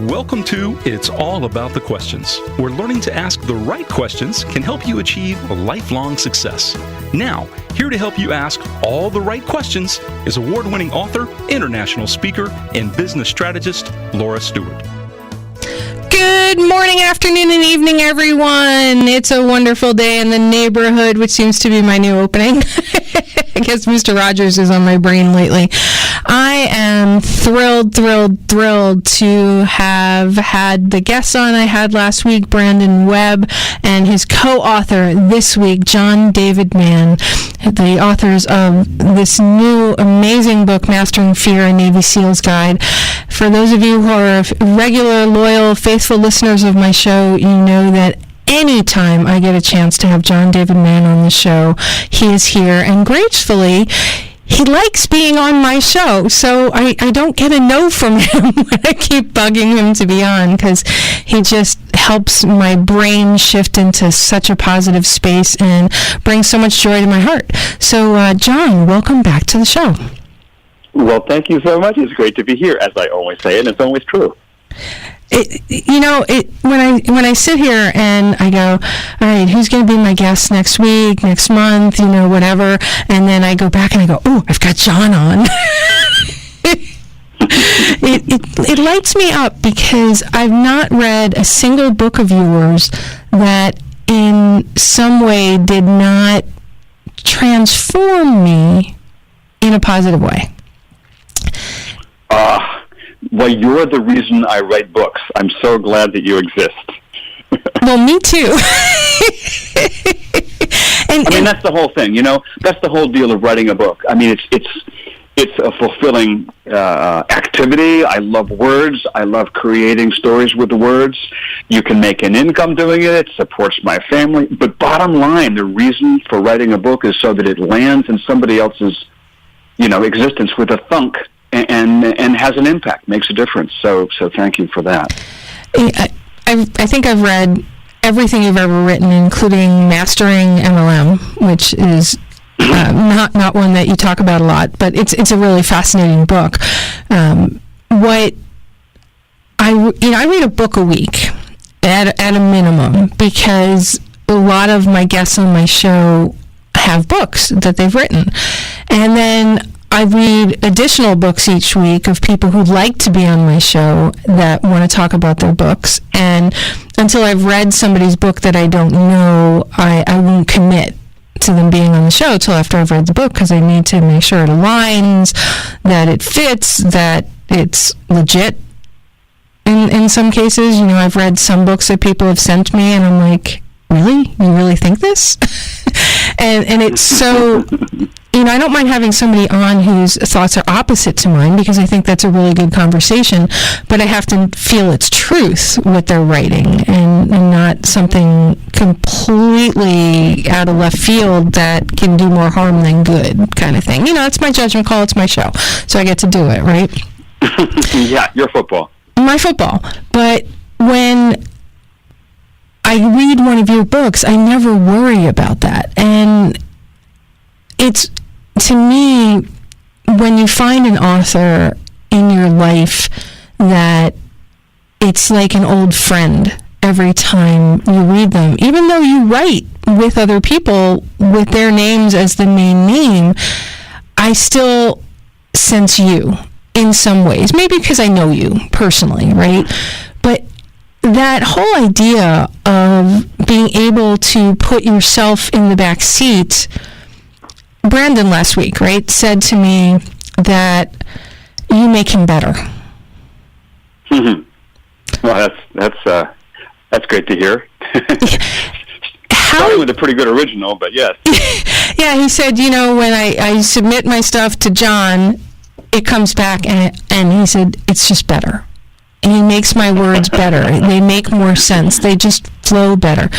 Welcome to It's All About the Questions, where learning to ask the right questions can help you achieve lifelong success. Now, here to help you ask all the right questions is award-winning author, international speaker, and business strategist, Laura Stewart. Good morning, afternoon, and evening, everyone. It's a wonderful day in the neighborhood, which seems to be my new opening. I guess Mr. Rogers is on my brain lately. I am thrilled to have had the guests on I had last week, Brandon Webb, and his co-author this week, David Mann, the authors of this new amazing book, Mastering Fear, a Navy SEAL's Guide. For those of you who are regular, loyal, faithful listeners of my show, you know that anytime I get a chance to have David Mann on the show, he is here, and gracefully, he likes being on my show, so I don't get a no from him when I keep bugging him to be on, because he just helps my brain shift into such a positive space and brings so much joy to my heart. So, John, welcome back to the show. Well, thank you so much. It's great to be here, as I always say, and it's always true. When I sit here and I go, all right, who's going to be my guest next week, next month, whatever, and then I go back and I go, oh, I've got John on. It lights me up because I've not read a single book of yours that in some way did not transform me in a positive way. Well, you're the reason I write books. I'm so glad that you exist. Well, me too. That's the whole thing, That's the whole deal of writing a book. I mean, it's a fulfilling activity. I love words. I love creating stories with the words. You can make an income doing it. It supports my family. But bottom line, the reason for writing a book is so that it lands in somebody else's, existence with a thunk. And has an impact, makes a difference. So thank you for that. I think I've read everything you've ever written, including Mastering MLM, which is not one that you talk about a lot, but it's a really fascinating book. I read a book a week at a minimum, because a lot of my guests on my show have books that they've written, and then I read additional books each week of people who'd like to be on my show that want to talk about their books. And until I've read somebody's book that I don't know, I won't commit to them being on the show till after I've read the book, because I need to make sure it aligns, that it fits, that it's legit. In some cases, I've read some books that people have sent me, and I'm like, really? You really think this? and it's so... I don't mind having somebody on whose thoughts are opposite to mine, because I think that's a really good conversation, but I have to feel it's truth what they're writing, and not something completely out of left field that can do more harm than good kind of thing. It's my judgment call, it's my show, so I get to do it, right? Yeah, your football. My football. But when I read one of your books, I never worry about that. And it's, to me, when you find an author in your life that it's like an old friend every time you read them, even though you write with other people with their names as the main name, I still sense you in some ways. Maybe because I know you personally, right? But that whole idea of being able to put yourself in the back seat, Brandon last week, right, said to me that you make him better. Mm-hmm. Well, that's great to hear. Starting with a pretty good original, but yes. Yeah, he said, when I submit my stuff to John, it comes back, and he said, it's just better. And he makes my words better. They make more sense. They just flow better.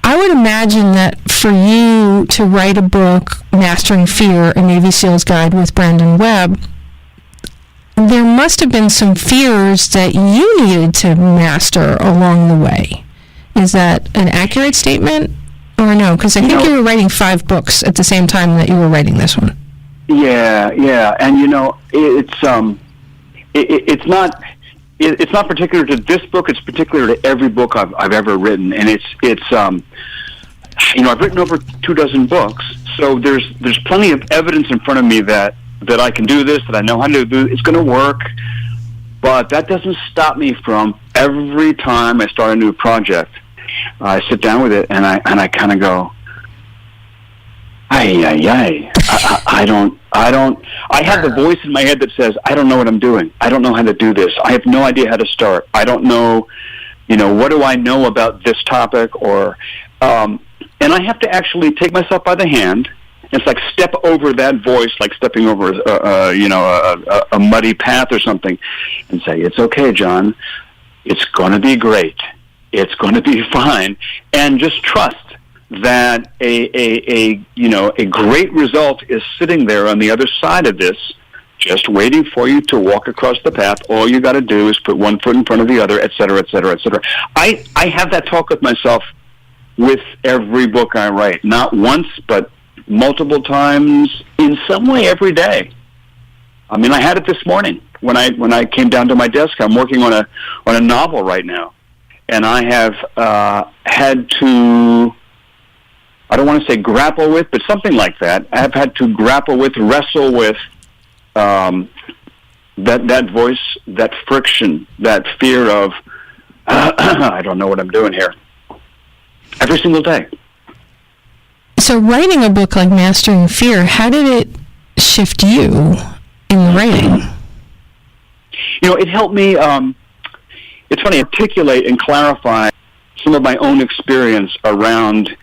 I would imagine that for you to write a book, Mastering Fear, a Navy SEAL's Guide with Brandon Webb, there must have been some fears that you needed to master along the way. Is that an accurate statement? Or no? Because I think you were writing 5 books at the same time that you were writing this one. Yeah. And, it's not... it's not particular to this book. It's particular to every book I've ever written, and it's I've written over 24 books, so there's plenty of evidence in front of me that I can do this, that I know how to do. It's going to work, but that doesn't stop me from every time I start a new project. I sit down with it and I kind of go, I have the voice in my head that says, I don't know what I'm doing. I don't know how to do this. I have no idea how to start. I don't know, what do I know about this topic? Or, and I have to actually take myself by the hand. It's like step over that voice, like stepping over, a muddy path or something, and say, it's okay, John. It's going to be great. It's going to be fine. And just trust that a great result is sitting there on the other side of this, just waiting for you to walk across the path. All you got to do is put one foot in front of the other, et cetera, et cetera, et cetera. I have that talk with myself with every book I write, not once, but multiple times, in some way every day. I mean, I had it this morning when I came down to my desk. I'm working on a novel right now, and I have had to, I don't want to say grapple with, but something like that. I have had to wrestle with that voice, that friction, that fear of, I don't know what I'm doing here, every single day. So writing a book like Mastering Fear, how did it shift you in the writing? It helped me, it's funny, articulate and clarify some of my own experience around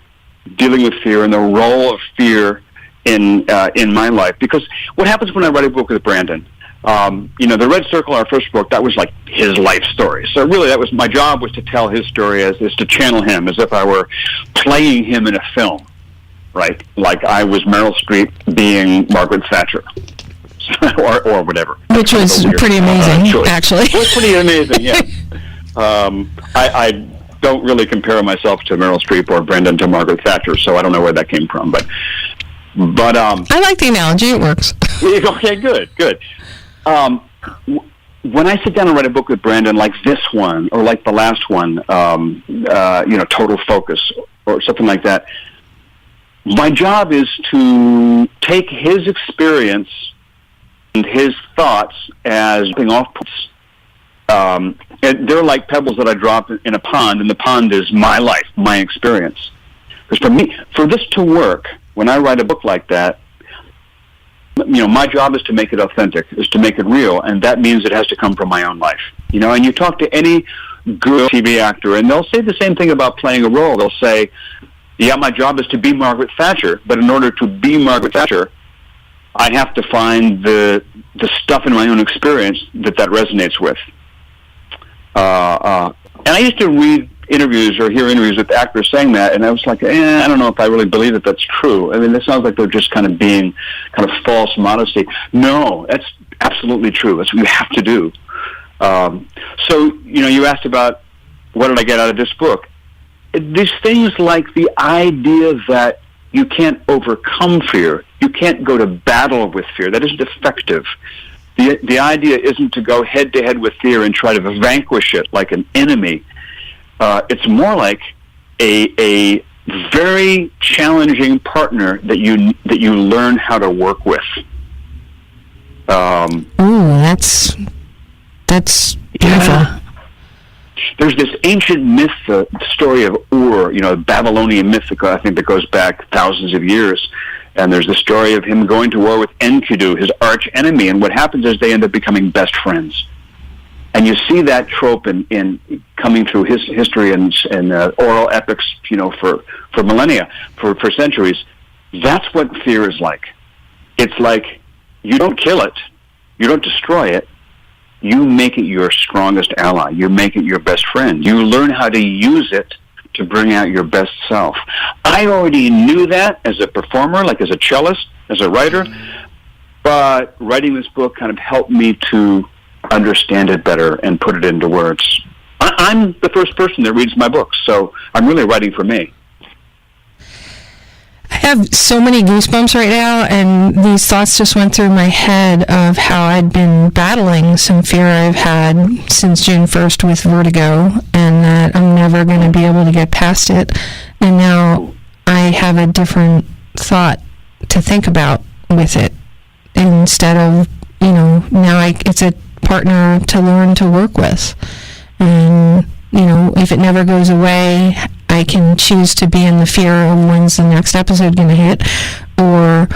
dealing with fear and the role of fear in my life. Because what happens when I write a book with Brandon, The Red Circle, our first book, that was like his life story. So really that was, my job was to tell his story is to channel him as if I were playing him in a film, right? Like I was Meryl Streep being Margaret Thatcher. or whatever. Which was pretty amazing, actually. It was pretty amazing, yeah. I don't really compare myself to Meryl Streep or Brandon to Margaret Thatcher, so I don't know where that came from. But I like the analogy. It works. Okay, good. When I sit down and write a book with Brandon, like this one or like the last one, Total Focus or something like that, my job is to take his experience and his thoughts as being off points. And they're like pebbles that I drop in a pond, and the pond is my life, my experience. Because for this to work, when I write a book like that, my job is to make it authentic, is to make it real, and that means it has to come from my own life. And you talk to any good TV actor, and they'll say the same thing about playing a role. They'll say, yeah, my job is to be Margaret Thatcher, but in order to be Margaret Thatcher, I have to find the stuff in my own experience that resonates with. And I used to read interviews or hear interviews with actors saying that, and I was like, I don't know if I really believe that that's true. I mean, it sounds like they're just kind of being kind of false modesty. No, that's absolutely true. That's what you have to do. So, you asked about what did I get out of this book. These things like the idea that you can't overcome fear. You can't go to battle with fear. That isn't effective. The idea isn't to go head-to-head with fear and try to vanquish it like an enemy. It's more like a very challenging partner that you learn how to work with. That's beautiful. Yeah. There's this ancient myth, the story of Ur, Babylonian myth, I think that goes back thousands of years. And there's the story of him going to war with Enkidu, his arch enemy. And what happens is they end up becoming best friends. And you see that trope in coming through his history and oral epics, for millennia, for centuries. That's what fear is like. It's like you don't kill it, you don't destroy it. You make it your strongest ally. You make it your best friend. You learn how to use it to bring out your best self. I already knew that as a performer, like as a cellist, as a writer, but writing this book kind of helped me to understand it better and put it into words. I'm the first person that reads my books, so I'm really writing for me. have so many goosebumps right now, and these thoughts just went through my head of how I'd been battling some fear I've had since June 1st with vertigo, and that I'm never going to be able to get past it. And now I have a different thought to think about with it, instead of, now it's a partner to learn to work with. And, if it never goes away, I can choose to be in the fear of when's the next episode going to hit, or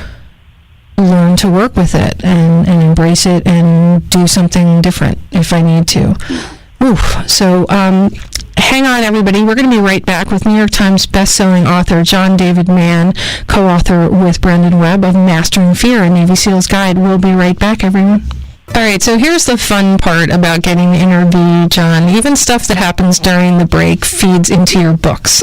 learn to work with it and embrace it and do something different if I need to. Oof. So hang on, everybody. We're going to be right back with New York Times bestselling author John David Mann, co-author with Brandon Webb of Mastering Fear, a Navy SEAL's Guide. We'll be right back, everyone. All right, so here's the fun part about getting to interview John. Even stuff that happens during the break feeds into your books.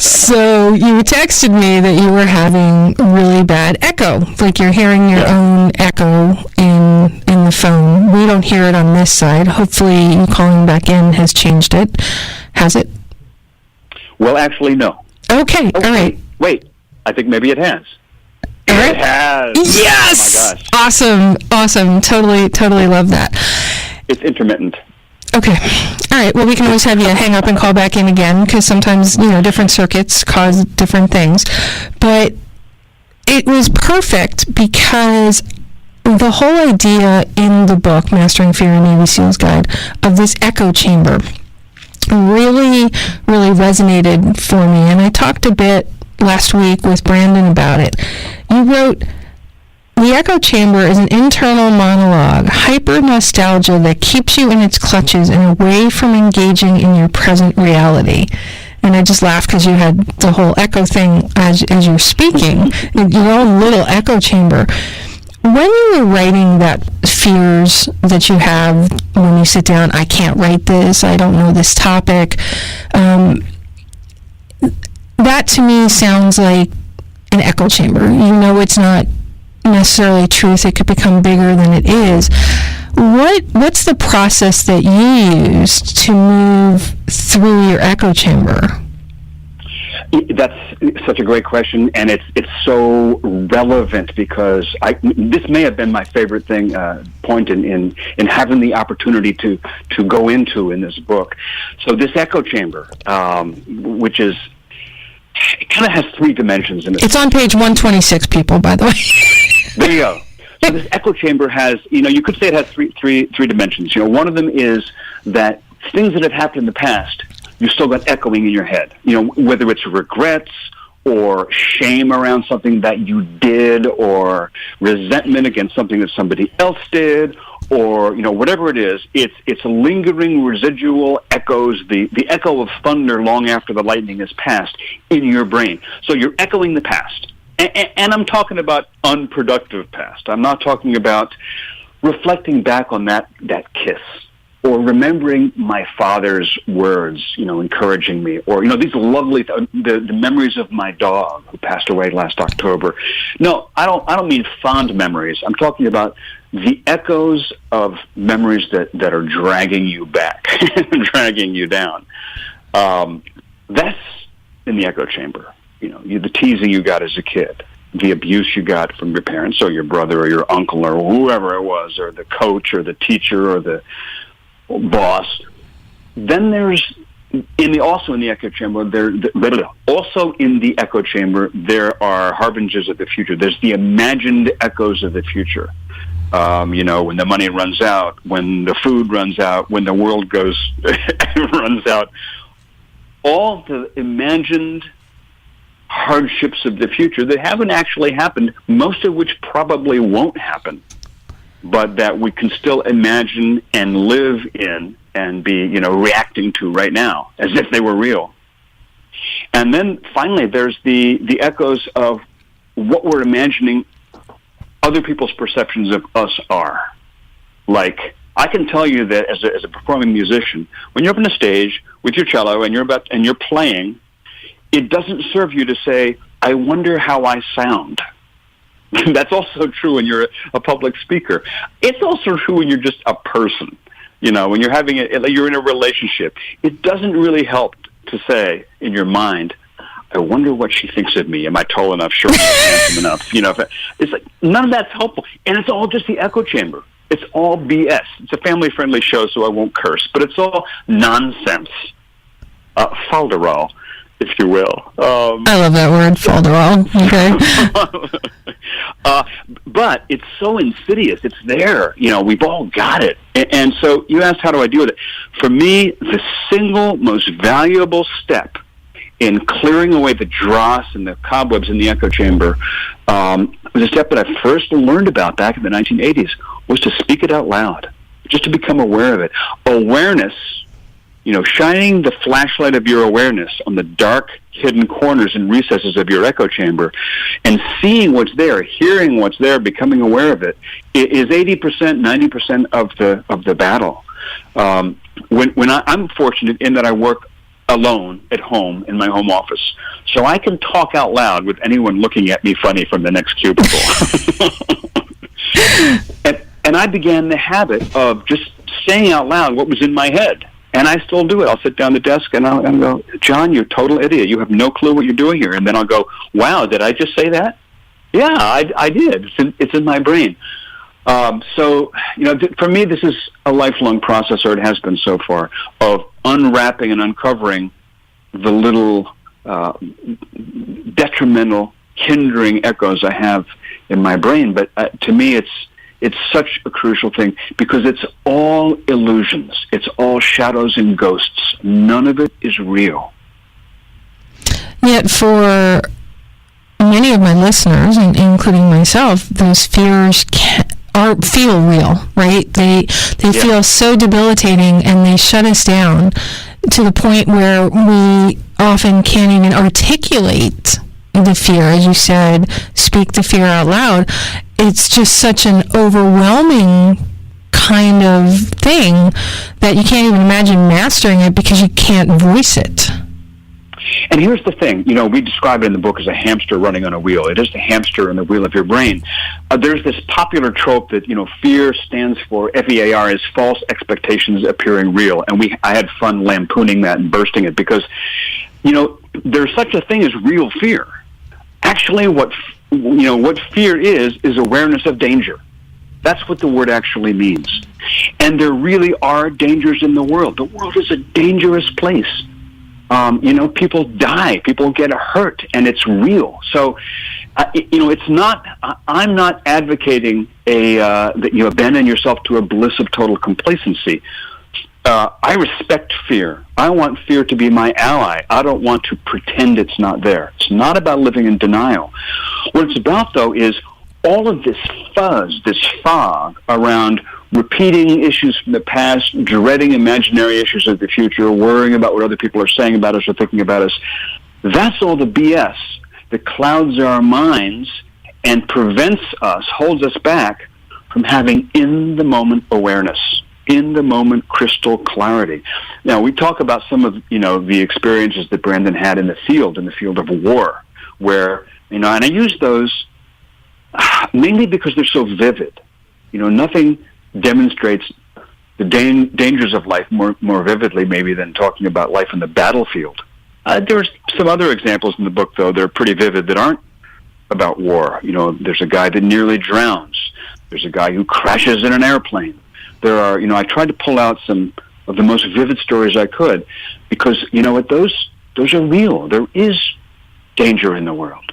So you texted me that you were having really bad echo, like you're hearing your own echo in the phone. We don't hear it on this side. Hopefully you calling back in has changed it. Has it? Well, actually, no. Okay, all right. Wait, I think maybe it has. All right. It has. Yes! Oh, my gosh. Awesome. Totally love that. It's intermittent. Okay. All right. Well, we can always have you hang up and call back in again, because sometimes, different circuits cause different things. But it was perfect because the whole idea in the book, Mastering Fear, a Navy SEAL's Guide, of this echo chamber really resonated for me. And I talked a bit last week with Brandon about it. You wrote, the echo chamber is an internal monologue, hyper-nostalgia that keeps you in its clutches and away from engaging in your present reality. And I just laughed because you had the whole echo thing as you're speaking, your own little echo chamber. When you were writing that fears that you have when you sit down, I can't write this, I don't know this topic, that to me sounds like an echo chamber. It's not necessarily truth. It could become bigger than it is. What's the process that you used to move through your echo chamber? That's such a great question, and it's so relevant because this may have been my favorite point in having the opportunity to go into in this book. So this echo chamber, which is, it kind of has three dimensions in it. It's on page 126, people, by the way. There you go. So this echo chamber has, you could say it has three dimensions. One of them is that things that have happened in the past, you still got echoing in your head. Whether it's regrets or shame around something that you did, or resentment against something that somebody else did, or whatever it is, it's lingering residual echoes, the echo of thunder long after the lightning has passed in your brain. So you're echoing the past. And I'm talking about unproductive past. I'm not talking about reflecting back on that kiss, or remembering my father's words, encouraging me, or these lovely the memories of my dog who passed away last October. No, I don't mean fond memories. I'm talking about the echoes of memories that are dragging you back, dragging you down. That's in the echo chamber. The teasing you got as a kid, the abuse you got from your parents or your brother or your uncle or whoever it was, or the coach or the teacher or the boss. Then there's also in the echo chamber there are harbingers of the future. There's the imagined echoes of the future. When the money runs out, when the food runs out, when the world runs out, all the imagined hardships of the future that haven't actually happened, most of which probably won't happen, but that we can still imagine and live in and be, reacting to right now as if they were real. And then finally, there's the echoes of what we're imagining other people's perceptions of us are. Like, I can tell you that as a performing musician, when you're up on a stage with your cello and you're playing, it doesn't serve you to say, I wonder how I sound. That's also true when you're a public speaker. It's also true when you're just a person. When you're you're in a relationship. It doesn't really help to say in your mind, I wonder what she thinks of me. Am I tall enough, short enough, handsome enough? You know, it's like none of that's helpful, and it's all just the echo chamber. It's all BS. It's a family-friendly show, so I won't curse, but it's all nonsense, falderall, if you will. I love that word, falderall. Okay. But it's so insidious. It's there. You know, we've all got it. And so you asked, how do I deal with it? For me, the single most valuable step in clearing away the dross and the cobwebs in the echo chamber was a step that I first learned about back in the 1980s, was to speak it out loud, just to become aware of it. Awareness, you know, shining the flashlight of your awareness on the dark, hidden corners and recesses of your echo chamber and seeing what's there, hearing what's there, becoming aware of it, is 80%, 90% of the battle. I'm fortunate in that I work alone at home in my home office, so I can talk out loud with anyone looking at me funny from the next cubicle. And I began the habit of just saying out loud what was in my head. And I still do it. I'll sit down at the desk and I'll go, John, you're a total idiot. You have no clue what you're doing here. And then I'll go, wow, did I just say that? Yeah, I did. It's in my brain. So, you know, for me, this is a lifelong process, or it has been so far, of unwrapping and uncovering the little detrimental, hindering echoes I have in my brain. But to me, it's such a crucial thing because it's all illusions. It's all shadows and ghosts. None of it is real. Yet for many of my listeners, including myself, those fears feel real, right? They feel so debilitating, and they shut us down to the point where we often can't even articulate the fear. As you said, speak the fear out loud. It's just such an overwhelming kind of thing that you can't even imagine mastering it because you can't voice it. And here's the thing, you know, we describe it in the book as a hamster running on a wheel. It is the hamster on the wheel of your brain. There's this popular trope that, you know, fear stands for, FEAR, is false expectations appearing real. And I had fun lampooning that and bursting it because, you know, there's such a thing as real fear. Actually, what fear is awareness of danger. That's what the word actually means. And there really are dangers in the world. The world is a dangerous place. You know, people die, people get hurt, and it's real. So, you know, it's not. I'm not advocating that you abandon yourself to a bliss of total complacency. I respect fear. I want fear to be my ally. I don't want to pretend it's not there. It's not about living in denial. What it's about, though, is all of this fuzz, this fog around repeating issues from the past, dreading imaginary issues of the future, worrying about what other people are saying about us or thinking about us. That's all the BS that clouds our minds and prevents us, holds us back from having in-the-moment awareness, in-the-moment crystal clarity. Now, we talk about some of, you know, the experiences that Brandon had in the field of war, where, you know, and I use those mainly because they're so vivid. You know, nothing demonstrates the dangers of life more vividly maybe than talking about life in the battlefield. There's some other examples in the book, though, that are pretty vivid that aren't about war. You know, there's a guy that nearly drowns. There's a guy who crashes in an airplane. There are, you know, I tried to pull out some of the most vivid stories I could because, you know what, those are real. There is danger in the world.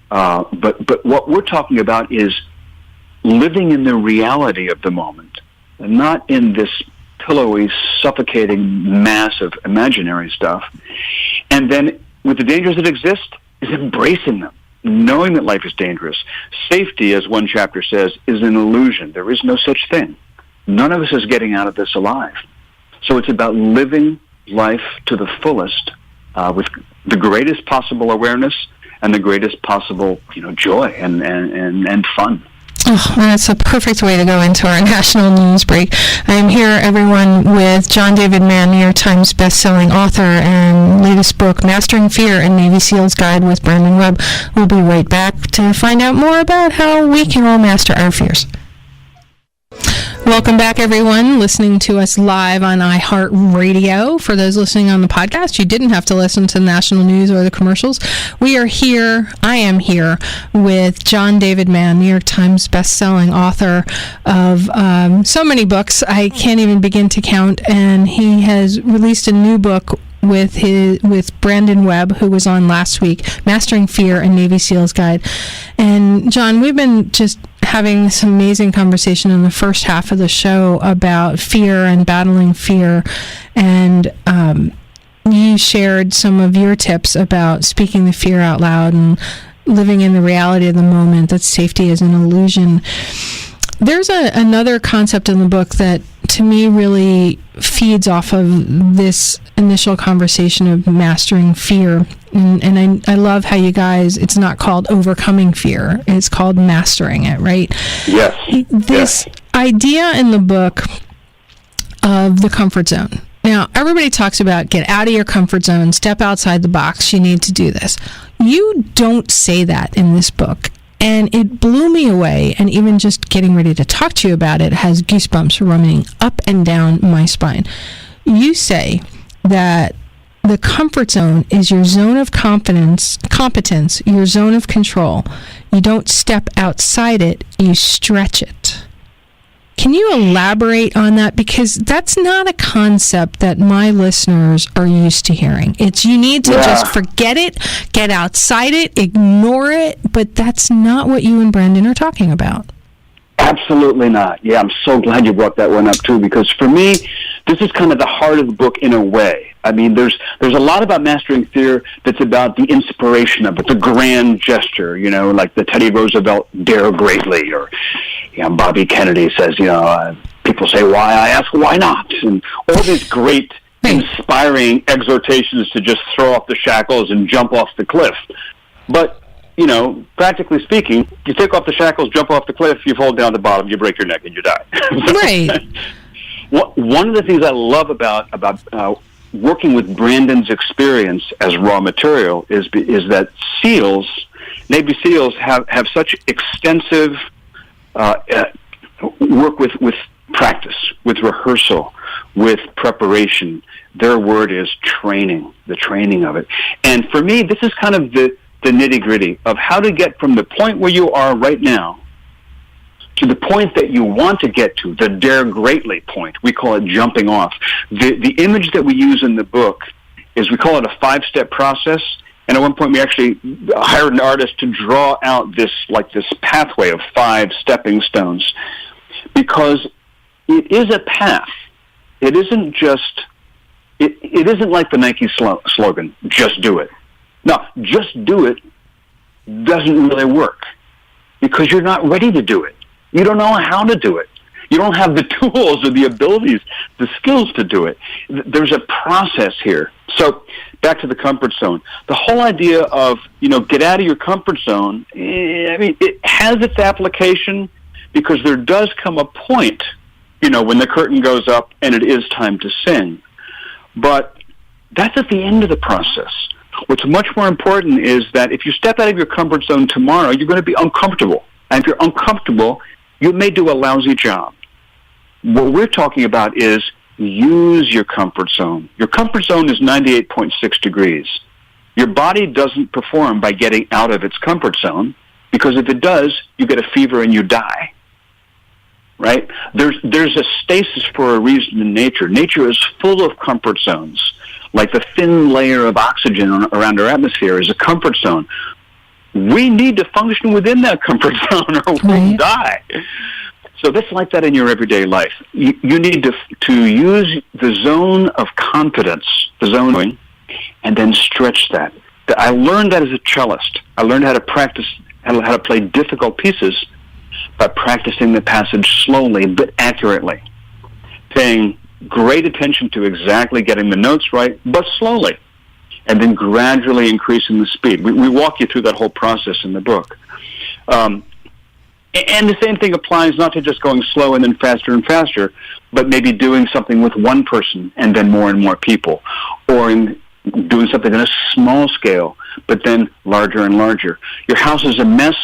But what we're talking about is living in the reality of the moment, and not in this pillowy, suffocating mass of imaginary stuff. And then with the dangers that exist is embracing them, knowing that life is dangerous. Safety, as one chapter says, is an illusion. There is no such thing. None of us is getting out of this alive. So it's about living life to the fullest with the greatest possible awareness and the greatest possible, you know, joy and fun. Oh, that's a perfect way to go into our national news break. I am here, everyone, with John David Mann, New York Times bestselling author, and latest book, Mastering Fear, a Navy SEAL's Guide with Brandon Webb. We'll be right back to find out more about how we can all master our fears. Welcome back, everyone, listening to us live on iHeartRadio. For those listening on the podcast, you didn't have to listen to the national news or the commercials. We are here, I am here, with John David Mann, New York Times bestselling author of so many books, I can't even begin to count, and he has released a new book with Brandon Webb, who was on last week, Mastering Fear, a Navy SEAL's Guide. And John, we've been just having this amazing conversation in the first half of the show about fear and battling fear, and you shared some of your tips about speaking the fear out loud and living in the reality of the moment, that safety is an illusion. There's another concept in the book that, to me, really feeds off of this initial conversation of mastering fear. And I love how you guys, it's not called overcoming fear, it's called mastering it, right? Yes. This idea in the book of the comfort zone. Now, everybody talks about get out of your comfort zone, step outside the box, you need to do this. You don't say that in this book. And it blew me away, and even just getting ready to talk to you about it has goosebumps running up and down my spine. You say that the comfort zone is your zone of competence, your zone of control. You don't step outside it, you stretch it. Can you elaborate on that? Because that's not a concept that my listeners are used to hearing. It's you need to just forget it, get outside it, ignore it, but that's not what you and Brandon are talking about. Absolutely not. Yeah, I'm so glad you brought that one up, too, because for me, this is kind of the heart of the book in a way. I mean, there's a lot about mastering fear that's about the inspiration of it, the grand gesture, you know, like the Teddy Roosevelt dare greatly, or Bobby Kennedy says, people say why, I ask why not, and all these great inspiring exhortations to just throw off the shackles and jump off the cliff. But practically speaking, you take off the shackles, jump off the cliff, you fall down the bottom, you break your neck, and you die. Right. One of the things I love about working with Brandon's experience as raw material is that Navy SEALs have such extensive work with practice, with rehearsal, with preparation. Their word is training, the training of it. And for me, this is kind of the nitty-gritty of how to get from the point where you are right now to the point that you want to get to, the dare greatly point. We call it jumping off. The image that we use in the book is, we call it a 5-step process, and at one point we actually hired an artist to draw out this pathway of 5 stepping stones, because it is a path. It isn't just, it isn't like the Nike slogan, just do it. No, just do it doesn't really work, because you're not ready to do it. You don't know how to do it. You don't have the tools or the abilities, the skills to do it. There's a process here. So back to the comfort zone. The whole idea of, get out of your comfort zone, it has its application, because there does come a point, when the curtain goes up and it is time to sing. But that's at the end of the process. What's much more important is that if you step out of your comfort zone tomorrow, you're going to be uncomfortable. And if you're uncomfortable, you may do a lousy job. What we're talking about is use your comfort zone. Your comfort zone is 98.6 degrees. Your body doesn't perform by getting out of its comfort zone, because if it does, you get a fever and you die. Right? There's a stasis for a reason in nature. Nature is full of comfort zones. Like the thin layer of oxygen around our atmosphere is a comfort zone. We need to function within that comfort zone, or we'll die. So that's like that in your everyday life. You need to use the zone of confidence, the zone, and then stretch that. I learned that as a cellist. I learned how to practice, how to play difficult pieces by practicing the passage slowly but accurately, paying great attention to exactly getting the notes right, but slowly, and then gradually increasing the speed. We walk you through that whole process in the book. And the same thing applies not to just going slow and then faster and faster, but maybe doing something with one person and then more and more people, or doing something on a small scale, but then larger and larger. Your house is a mess.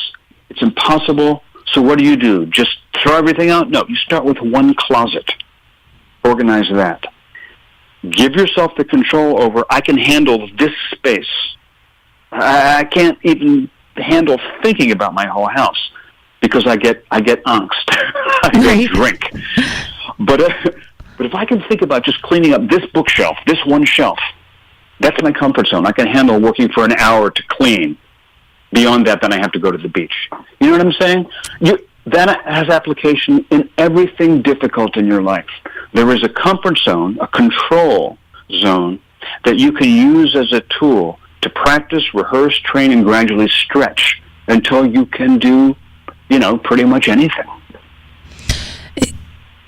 It's impossible. So what do? Just throw everything out? No, you start with one closet. Organize that. Give yourself the control over, I can handle this space. I can't even handle thinking about my whole house because I get angst. I get drink. But if I can think about just cleaning up this bookshelf, this one shelf, that's my comfort zone. I can handle working for an hour to clean. Beyond that, then I have to go to the beach. You know what I'm saying? That has application in everything difficult in your life. There is a comfort zone, a control zone, that you can use as a tool to practice, rehearse, train, and gradually stretch until you can do, pretty much anything.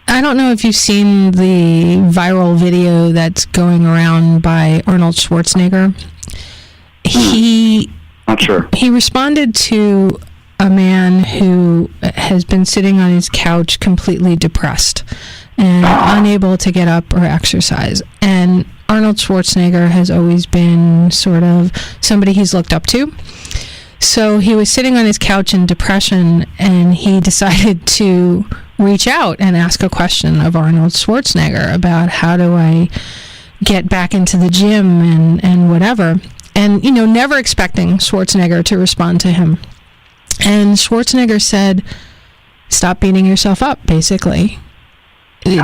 I don't know if you've seen the viral video that's going around by Arnold Schwarzenegger. Not sure. He responded to a man who has been sitting on his couch completely depressed and unable to get up or exercise. And Arnold Schwarzenegger has always been sort of somebody he's looked up to. So he was sitting on his couch in depression, and he decided to reach out and ask a question of Arnold Schwarzenegger about how do I get back into the gym and whatever. And, never expecting Schwarzenegger to respond to him. And Schwarzenegger said, stop beating yourself up, basically.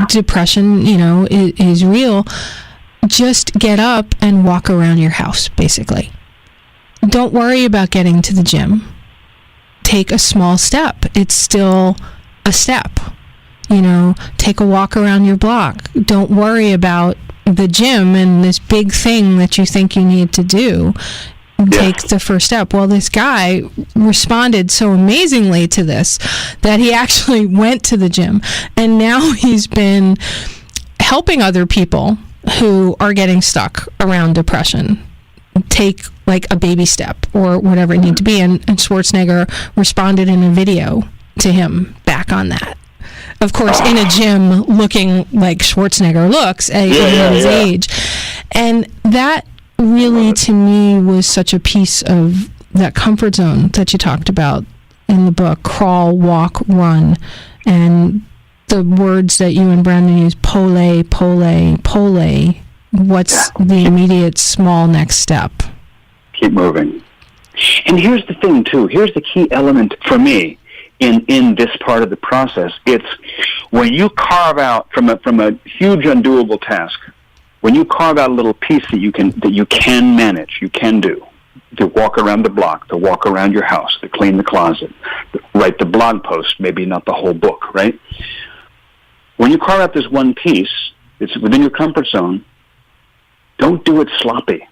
Depression, is real. Just get up and walk around your house, basically. Don't worry about getting to the gym. Take a small step. It's still a step. Take a walk around your block. Don't worry about the gym and this big thing that you think you need to do. Take the first step. Well, this guy responded so amazingly to this that he actually went to the gym, and now he's been helping other people who are getting stuck around depression take like a baby step or whatever it need to be. And Schwarzenegger responded in a video to him back on that. Of course, in a gym looking like Schwarzenegger looks at his age. And that really, to me, was such a piece of that comfort zone that you talked about in the book, crawl, walk, run. And the words that you and Brandon use, pole, pole, pole. What's the immediate small next step? Keep moving. And here's the thing, too. Here's the key element for me in this part of the process. It's when you carve out from a huge undoable task, when you carve out a little piece that you can manage, you can do, to walk around the block, to walk around your house, to clean the closet, to write the blog post, maybe not the whole book, right? When you carve out this one piece, it's within your comfort zone. Don't do it sloppy.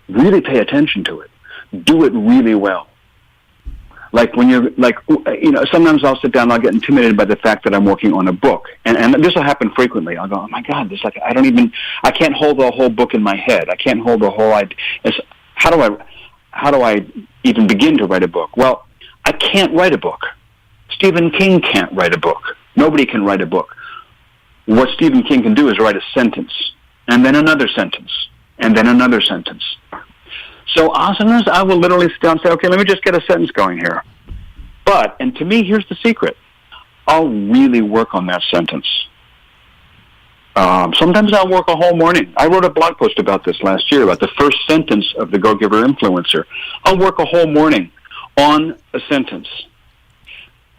Really pay attention to it. Do it really well. Like when you're sometimes I'll sit down and I'll get intimidated by the fact that I'm working on a book. And this will happen frequently. I'll go, oh my God, I can't hold the whole book in my head. I can't hold the whole idea. How do I even begin to write a book? Well, I can't write a book. Stephen King can't write a book. Nobody can write a book. What Stephen King can do is write a sentence, and then another sentence, and then another sentence. So sometimes I will literally sit down and say, okay, let me just get a sentence going here. And to me, here's the secret. I'll really work on that sentence. Sometimes I'll work a whole morning. I wrote a blog post about this last year, about the first sentence of the Go-Giver Influencer. I'll work a whole morning on a sentence.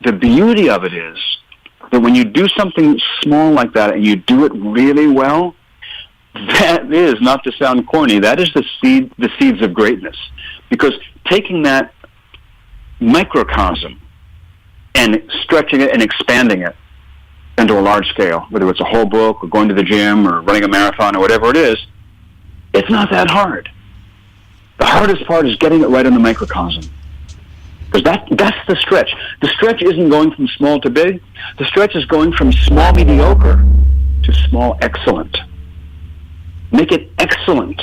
The beauty of it is that when you do something small like that and you do it really well, that is, not to sound corny, that is the seeds of greatness. Because taking that microcosm and stretching it and expanding it into a large scale, whether it's a whole book or going to the gym or running a marathon or whatever it is, it's not that hard. The hardest part is getting it right in the microcosm. Because that's the stretch. The stretch isn't going from small to big. The stretch is going from small mediocre to small excellent. Make it excellent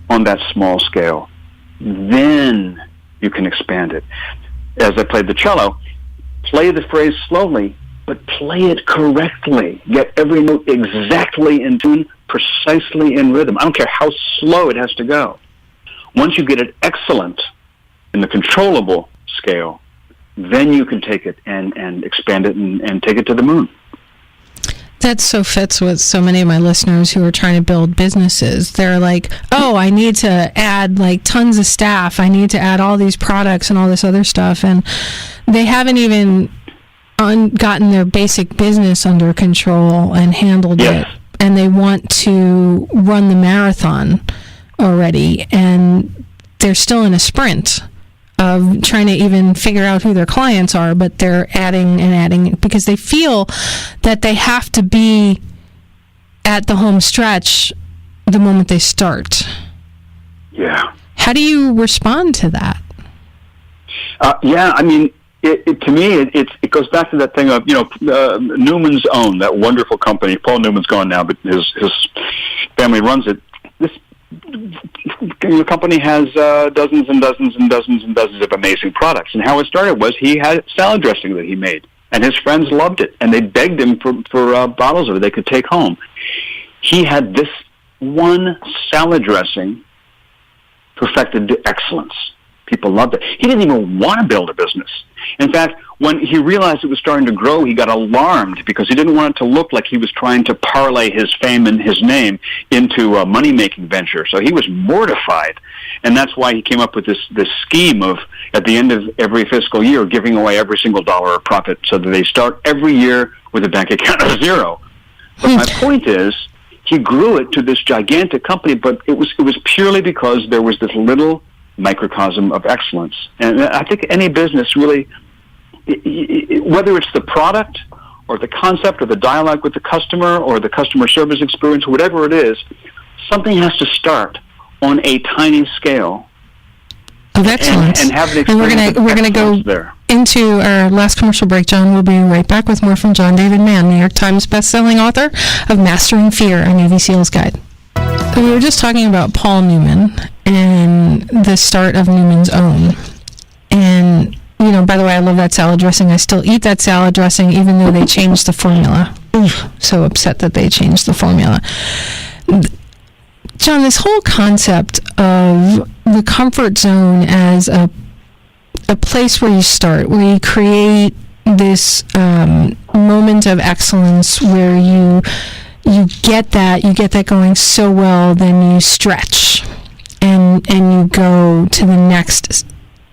on that small scale. Then you can expand it. As I played the cello, play the phrase slowly, but play it correctly. Get every note exactly in tune, precisely in rhythm. I don't care how slow it has to go. Once you get it excellent in the controllable scale, then you can take it and expand it and take it to the moon. That so fits with so many of my listeners who are trying to build businesses. They're like, oh, I need to add like tons of staff. I need to add all these products and all this other stuff. And they haven't even gotten their basic business under control and handled it. And they want to run the marathon already. And they're still in a sprint of trying to even figure out who their clients are, but they're adding and adding because they feel that they have to be at the home stretch the moment they start. Yeah. How do you respond to that? Yeah, I mean, to me, it goes back to that thing of, Newman's Own, that wonderful company. Paul Newman's gone now, but his family runs it. The company has dozens and dozens and dozens and dozens of amazing products. And how it started was he had salad dressing that he made, and his friends loved it, and they begged him for bottles of it they could take home. He had this one salad dressing perfected to excellence. People loved it. He didn't even want to build a business. In fact, when he realized it was starting to grow, he got alarmed because he didn't want it to look like he was trying to parlay his fame and his name into a money-making venture. So he was mortified. And that's why he came up with this scheme of, at the end of every fiscal year, giving away every single dollar of profit so that they start every year with a bank account of zero. But my point is, he grew it to this gigantic company, but it was purely because there was this little microcosm of excellence. And I think any business really, whether it's the product or the concept or the dialogue with the customer or the customer service experience, whatever it is, something has to start on a tiny scale of excellence. And have the and we're gonna go there. Into our last commercial break, John. We'll be right back with more from John David Mann, New York Times bestselling author of Mastering Fear, a Navy SEAL's Guide. We were just talking about Paul Newman and the start of Newman's Own. And, by the way, I love that salad dressing. I still eat that salad dressing even though they changed the formula. So upset that they changed the formula. John, this whole concept of the comfort zone as a place where you start, where you create this moment of excellence where you get that going so well, then you stretch and you go to the next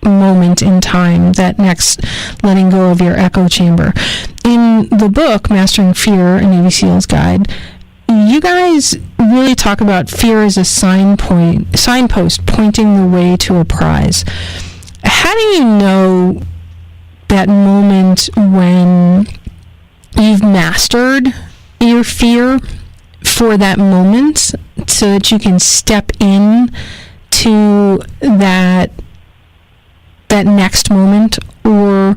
moment in time, that next letting go of your echo chamber. In the book, Mastering Fear, a Navy SEAL's Guide, you guys really talk about fear as a signpost pointing the way to a prize. How do you know that moment when you've mastered your fear for that moment so that you can step in to that next moment, or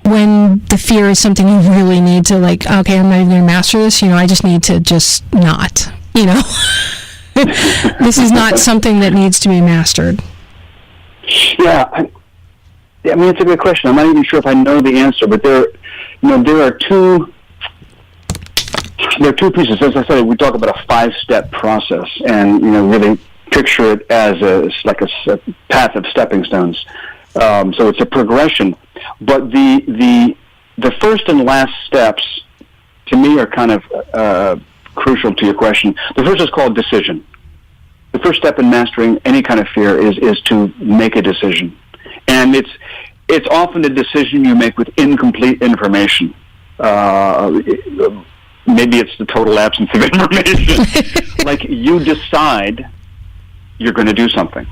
when the fear is something you really need to, like, okay, I'm not even going to master this, I just need to just not, this is not something that needs to be mastered. Yeah, I mean, it's a good question. I'm not even sure if I know the answer, but there are two pieces. As I said, we talk about a 5-step process, and really picture it as a path of stepping stones. So it's a progression, but the first and last steps to me are kind of crucial to your question. The first is called decision. The first step in mastering any kind of fear is to make a decision, and it's often a decision you make with incomplete information. Maybe it's the total absence of information. Like, you decide you're going to do something.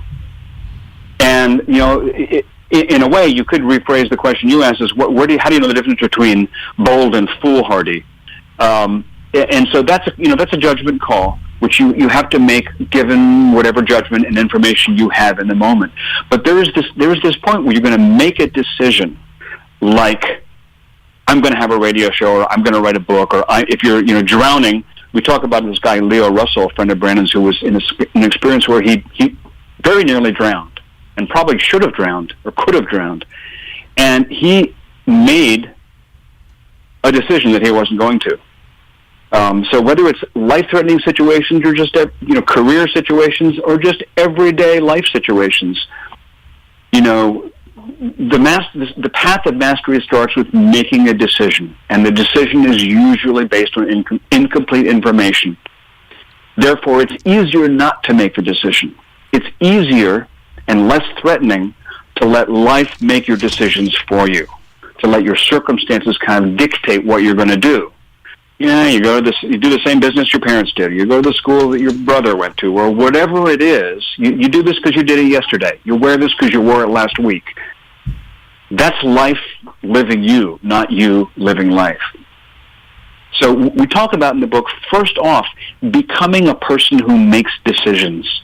And, in a way, you could rephrase the question you asked is, how do you know the difference between bold and foolhardy? And so that's a judgment call, which you have to make given whatever judgment and information you have in the moment. But there is this point where you're going to make a decision, like, I'm going to have a radio show, or I'm going to write a book, or if you're drowning, we talk about this guy Leo Russell, a friend of Brandon's, who was in an experience where he very nearly drowned, and probably should have drowned or could have drowned, and he made a decision that he wasn't going to. So whether it's life-threatening situations or just career situations or just everyday life situations, the path of mastery starts with making a decision, and the decision is usually based on incomplete information. Therefore, it's easier not to make the decision. It's easier and less threatening to let life make your decisions for you, to let your circumstances kind of dictate what you're going to do. Yeah, you do the same business your parents did. You go to the school that your brother went to, or whatever it is. You do this because you did it yesterday. You wear this because you wore it last week. That's life living you, not you living life. So we talk about in the book, first off, becoming a person who makes decisions.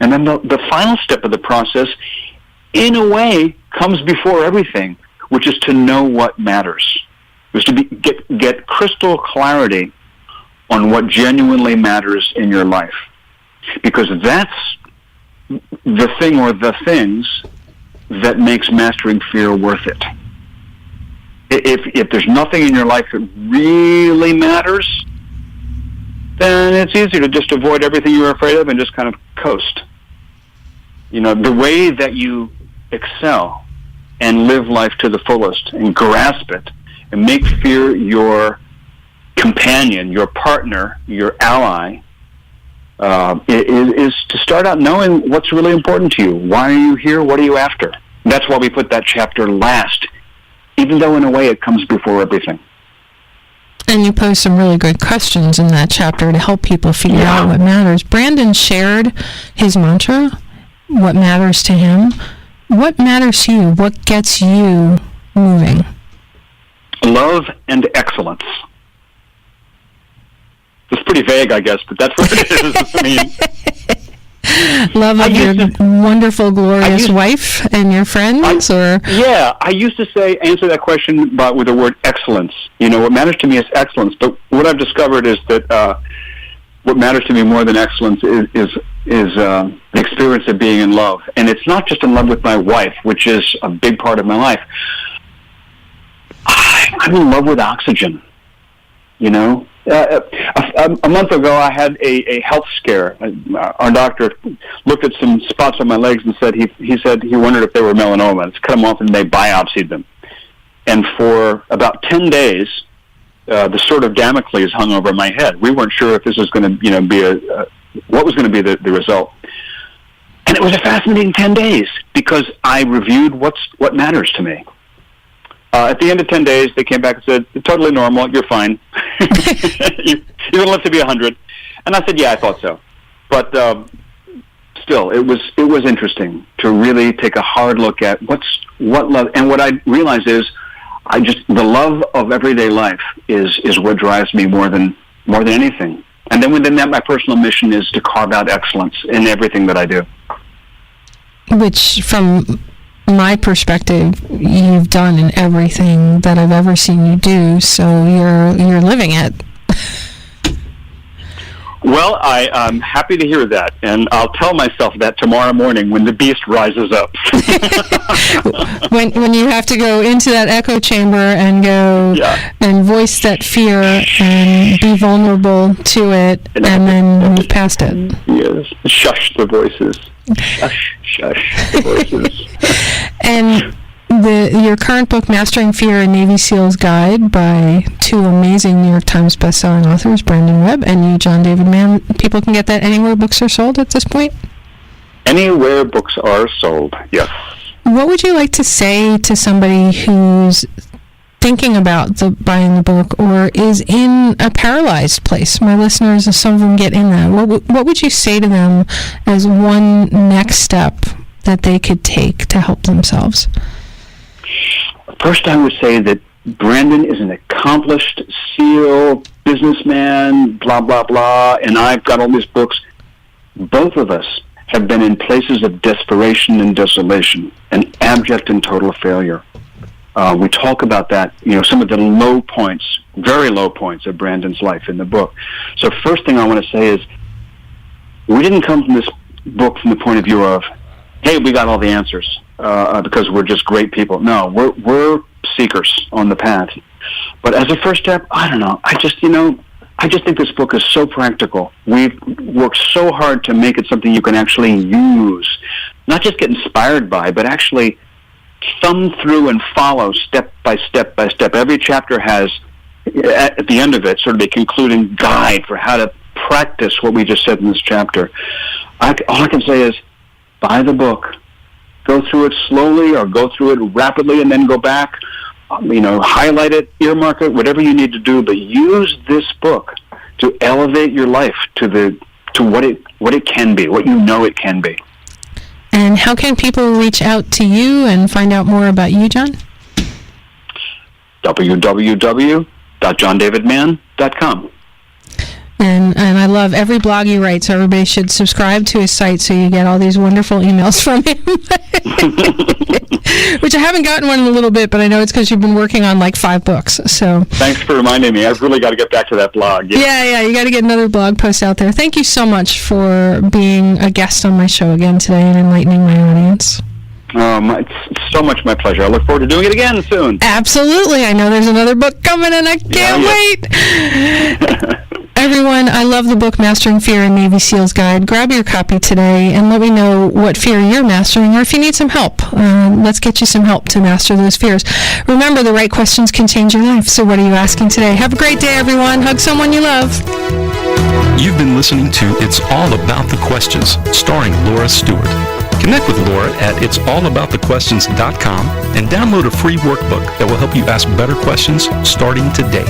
And then the final step of the process, in a way, comes before everything, which is to know what matters. Is to get crystal clarity on what genuinely matters in your life. Because that's the thing or the things that makes mastering fear worth it. If there's nothing in your life that really matters, then it's easy to just avoid everything you're afraid of and just kind of coast. You know, the way that you excel and live life to the fullest and grasp it and make fear your companion, your partner, your ally, is to start out knowing what's really important to you. Why are you here? What are you after? That's why we put that chapter last, even though in a way it comes before everything. And you pose some really good questions in that chapter to help people figure out what matters. Brandon shared his mantra, what matters to him. What matters to you? What gets you moving? Love and excellence. It's pretty vague, I guess, but that's what it is. I mean, love of your wonderful, glorious wife and your friends, or? Yeah, I used to answer that question with the word excellence. You know, what matters to me is excellence, but what I've discovered is that what matters to me more than excellence is the experience of being in love. And it's not just in love with my wife, which is a big part of my life. I'm in love with oxygen, you know. A month ago, I had a health scare. Our doctor looked at some spots on my legs and said he said he wondered if they were melanoma. Let's cut them off, and they biopsied them. And for about 10 days, the sword of Damocles hung over my head. We weren't sure if this was going to, be what was going to be the result. And it was a fascinating 10 days because I reviewed what matters to me. At the end of 10 days, they came back and said, totally normal, you're fine. You're going to live to be 100. And I said, yeah, I thought so. But still, it was interesting to really take a hard look at what love, and what I realized is the love of everyday life is what drives me more than anything. And then within that, my personal mission is to carve out excellence in everything that I do. Which, from my perspective, you've done in everything that I've ever seen you do, so you're living it. Well, I'm happy to hear that, and I'll tell myself that tomorrow morning when the beast rises up. when you have to go into that echo chamber and go and voice that fear and be vulnerable to it, and then move past it. Yes, shush the voices. Shush the voices. And your current book, Mastering Fear, a Navy SEAL's Guide, by two amazing New York Times bestselling authors, Brandon Webb and you, John David Mann. People can get that anywhere books are sold at this point? Anywhere books are sold, yes. What would you like to say to somebody who's thinking about buying the book or is in a paralyzed place? My listeners, some of them get in that. What would you say to them as one next step that they could take to help themselves? First, I would say that Brandon is an accomplished SEAL, businessman, blah, blah, blah, and I've got all these books. Both of us have been in places of desperation and desolation, and abject and total failure. We talk about that, some of the low points, very low points of Brandon's life in the book. So first thing I want to say is, we didn't come from this book from the point of view of, hey, we got all the answers because we're just great people. No, we're seekers on the path. But as a first step, I don't know. I just think this book is so practical. We've worked so hard to make it something you can actually use, not just get inspired by, but actually thumb through and follow step by step by step. Every chapter has, at the end of it, sort of a concluding guide for how to practice what we just said in this chapter. All I can say is, buy the book. Go through it slowly or go through it rapidly and then go back. Highlight it, earmark it, whatever you need to do, but use this book to elevate your life to what it can be, what you know it can be. And how can people reach out to you and find out more about you, John? www.johndavidmann.com. And I love every blog you write, so everybody should subscribe to his site so you get all these wonderful emails from him. Which I haven't gotten one in a little bit, but I know it's because you've been working on like 5 books. So thanks for reminding me. I've really got to get back to that blog. Yeah, you got to get another blog post out there. Thank you so much for being a guest on my show again today and enlightening my audience. It's so much my pleasure. I look forward to doing it again soon. Absolutely. I know there's another book coming, and I can't wait. Everyone, I love the book Mastering Fear and Navy SEAL's Guide. Grab your copy today and let me know what fear you're mastering or if you need some help. Let's get you some help to master those fears. Remember, the right questions can change your life. So what are you asking today? Have a great day, everyone. Hug someone you love. You've been listening to It's All About the Questions, starring Laura Stewart. Connect with Laura at it'sallaboutthequestions.com and download a free workbook that will help you ask better questions starting today.